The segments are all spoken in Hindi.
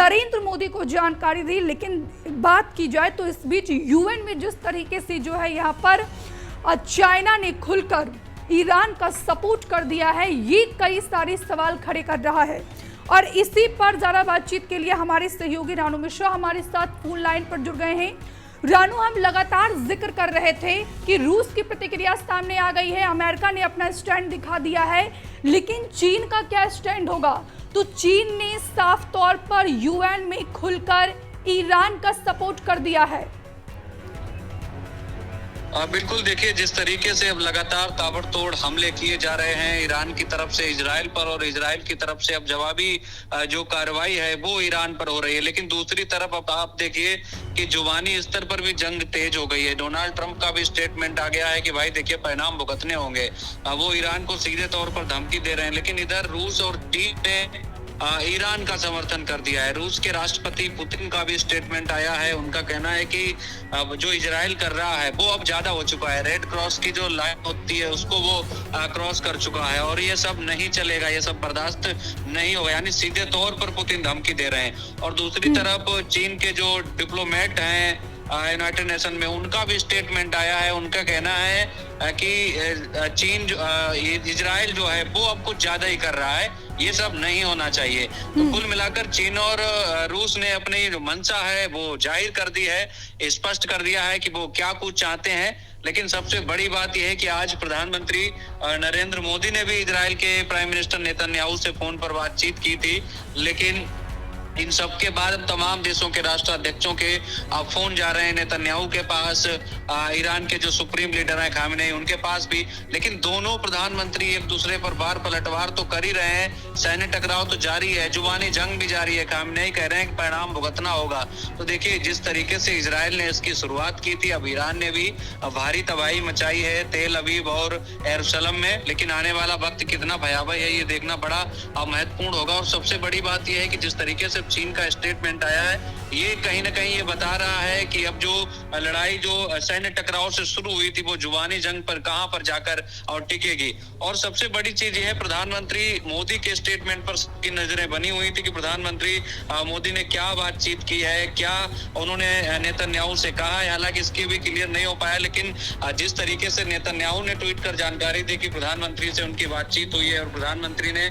नरेंद्र मोदी को जानकारी दी। लेकिन बात की जाए तो इस बीच यूएन में जिस तरीके से जो है यहाँ पर चाइना ने खुलकर ईरान का सपोर्ट कर दिया है, ये कई सारे सवाल खड़े कर रहा है। और इसी पर ज़्यादा बातचीत के लिए हमारे सहयोगी रानू मिश्रा हमारे साथ फोन लाइन पर जुड़ गए हैं। रानू, हम लगातार जिक्र कर रहे थे कि रूस की प्रतिक्रिया सामने आ गई है, अमेरिका ने अपना स्टैंड दिखा दिया है, लेकिन चीन का क्या स्टैंड होगा? तो चीन ने साफ तौर पर यूएन में खुलकर ईरान का सपोर्ट कर दिया है। बिल्कुल, देखिए जिस तरीके से अब लगातार ताबड़तोड़ हमले किए जा रहे हैं ईरान की तरफ से इजराइल पर, और इजराइल की तरफ से अब जवाबी जो कार्रवाई है वो ईरान पर हो रही है। लेकिन दूसरी तरफ अब आप देखिए कि जुबानी स्तर पर भी जंग तेज हो गई है। डोनाल्ड ट्रंप का भी स्टेटमेंट आ गया है कि भाई देखिए परिणाम भुगतने होंगे। वो ईरान को सीधे तौर पर धमकी दे रहे हैं। लेकिन इधर रूस और चीन ने ईरान का समर्थन कर दिया है। रूस के राष्ट्रपति पुतिन का भी स्टेटमेंट आया है। उनका कहना है कि जो इजराइल कर रहा है वो अब ज्यादा हो चुका है, रेड क्रॉस की जो लाइन होती है उसको वो क्रॉस कर चुका है और ये सब नहीं चलेगा, ये सब बर्दाश्त नहीं होगा। यानी सीधे तौर पर पुतिन धमकी दे रहे हैं। और दूसरी तरफ चीन के जो डिप्लोमेट हैं यूनाइटेड नेशन में, उनका भी स्टेटमेंट आया है। उनका कहना है कि चीन इजराइल जो है वो अब कुछ ज्यादा ही कर रहा है, ये सब नहीं होना चाहिए। तो कुल मिलाकर चीन और रूस ने अपनी जो मंशा है वो जाहिर कर दी है, स्पष्ट कर दिया है कि वो क्या कुछ चाहते हैं। लेकिन सबसे बड़ी बात यह है कि आज प्रधानमंत्री नरेंद्र मोदी ने भी इजराइल के प्राइम मिनिस्टर नेतन्याहू से फोन पर बातचीत की थी। लेकिन इन सब के बाद तमाम देशों के राष्ट्राध्यक्षों के फोन जा रहे हैं नेतन्याहू के पास, ईरान के जो सुप्रीम लीडर हैं खामेनेई उनके पास भी। लेकिन दोनों प्रधानमंत्री एक दूसरे पर बार पलटवार तो कर ही रहे हैं, सैन्य टकराव तो जारी है, जुबानी जंग भी जारी है। खामेनेई कह रहे हैं कि परिणाम भुगतना होगा। तो देखिए जिस तरीके से इजराइल ने इसकी शुरुआत की थी, अब ईरान ने भी भारी तबाही मचाई है तेल अवीव और यरूशलेम में। लेकिन आने वाला वक्त कितना भयावह है ये देखना बड़ा महत्वपूर्ण होगा। और सबसे बड़ी बात यह है कि जिस तरीके से चीन का स्टेटमेंट आया है, ये कहीं ना कहीं ये बता रहा है कि अब जो लड़ाई जो सैन्य टकराव से शुरू हुई थी वो जुबानी जंग पर कहां पर जाकर और टिकेगी। और सबसे बड़ी चीज ये है, प्रधानमंत्री मोदी के स्टेटमेंट पर सबकी नजरें बनी हुई थी कि प्रधानमंत्री मोदी ने क्या बातचीत की है, क्या उन्होंने नेतन्याहू से कहा है। हालांकि इसकी भी क्लियर नहीं हो पाया, लेकिन जिस तरीके से नेतन्याहू ने ट्वीट कर जानकारी दी कि प्रधानमंत्री से उनकी बातचीत हुई है और प्रधानमंत्री ने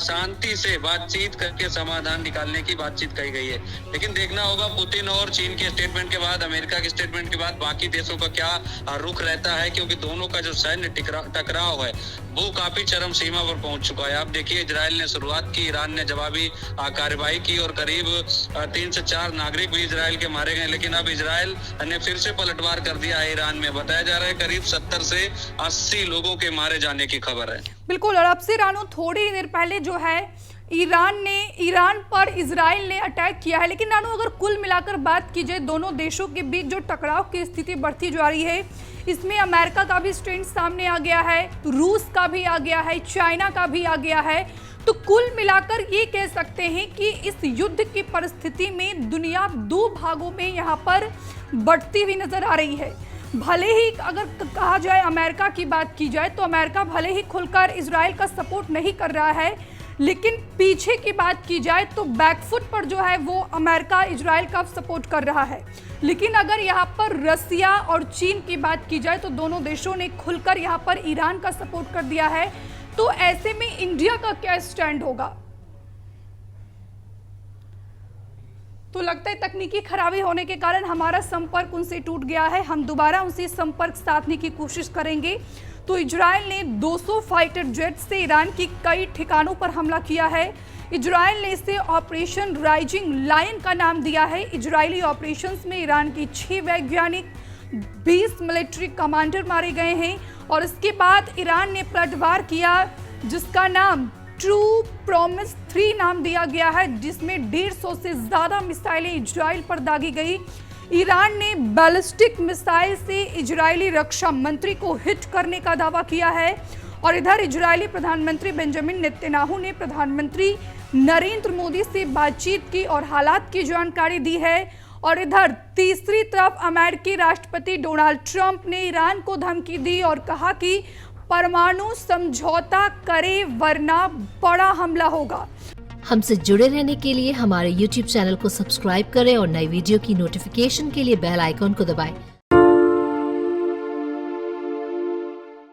शांति से बातचीत करके समाधान निकालने की बातचीत कही गई है। लेकिन देखना होगा पुतिन और चीन के स्टेटमेंट के बाद, अमेरिका के स्टेटमेंट के बाद बाकी देशों का क्या रुख रहता है, क्योंकि दोनों का जो सैन्य टकराव है वो काफी चरम सीमा पर पहुंच चुका है। आप देखिए इजराइल ने शुरुआत की, ईरान ने जवाबी कार्रवाई की और करीब 3 से 4 नागरिक भी इजराइल के मारे गए। लेकिन अब इजराइल ने फिर से पलटवार कर दिया है ईरान में। बताया जा रहा है करीब 70 से 80 लोगों के मारे जाने की खबर है। बिल्कुल। और अब से रानू थोड़ी देर पहले जो है ईरान पर इजराइल ने अटैक किया है। लेकिन रानू अगर कुल मिलाकर बात की जाए, दोनों देशों के बीच जो टकराव की स्थिति बढ़ती जा रही है, इसमें अमेरिका का भी स्टैंड सामने आ गया है, रूस का भी आ गया है, चाइना का भी आ गया है। तो कुल मिलाकर ये कह सकते हैं कि इस युद्ध की परिस्थिति में दुनिया 2 भागों में यहाँ पर बढ़ती हुई नजर आ रही है। भले ही अगर कहा जाए अमेरिका की बात की जाए तो अमेरिका भले ही खुलकर इजराइल का सपोर्ट नहीं कर रहा है, लेकिन पीछे की बात की जाए तो बैकफुट पर जो है वो अमेरिका इजराइल का सपोर्ट कर रहा है। लेकिन अगर यहाँ पर रसिया और चीन की बात की जाए तो दोनों देशों ने खुलकर यहाँ पर ईरान का सपोर्ट कर दिया है। तो ऐसे में इंडिया का क्या स्टैंड होगा? तो लगता है तकनीकी खराबी होने के कारण हमारा संपर्क उनसे टूट गया है। हम दोबारा उनसे संपर्क साधने की कोशिश करेंगे। तो इजराइल ने 200 फाइटर जेट से ईरान की कई ठिकानों पर हमला किया है। इजराइल ने इसे ऑपरेशन राइजिंग लायन का नाम दिया है। इजरायली ऑपरेशंस में ईरान की 6 वैज्ञानिक, 20 मिलिट्री कमांडर मारे गए हैं। और इसके बाद ईरान ने पलटवार किया, जिसका नाम ट्रू प्रॉमिस 3 नाम दिया गया है, जिसमें 150 से ज्यादा मिसाइलें इजराइल पर दागी गई। ईरान ने बैलिस्टिक मिसाइल से इजरायली रक्षा मंत्री को हिट करने का दावा किया है। और इधर इजरायली प्रधानमंत्री बेंजामिन नेतन्याहू ने प्रधानमंत्री नरेंद्र मोदी से बातचीत की और हालात की जानकारी दी है। और इधर तीसरी तरफ अमेरिकी राष्ट्रपति डोनाल्ड ट्रंप ने ईरान को धमकी दी और कहा कि परमाणु समझौता करे वरना बड़ा हमला होगा। हमसे जुड़े रहने के लिए हमारे YouTube चैनल को सब्सक्राइब करें और नई वीडियो की नोटिफिकेशन के लिए बेल आइकॉन को दबाएं।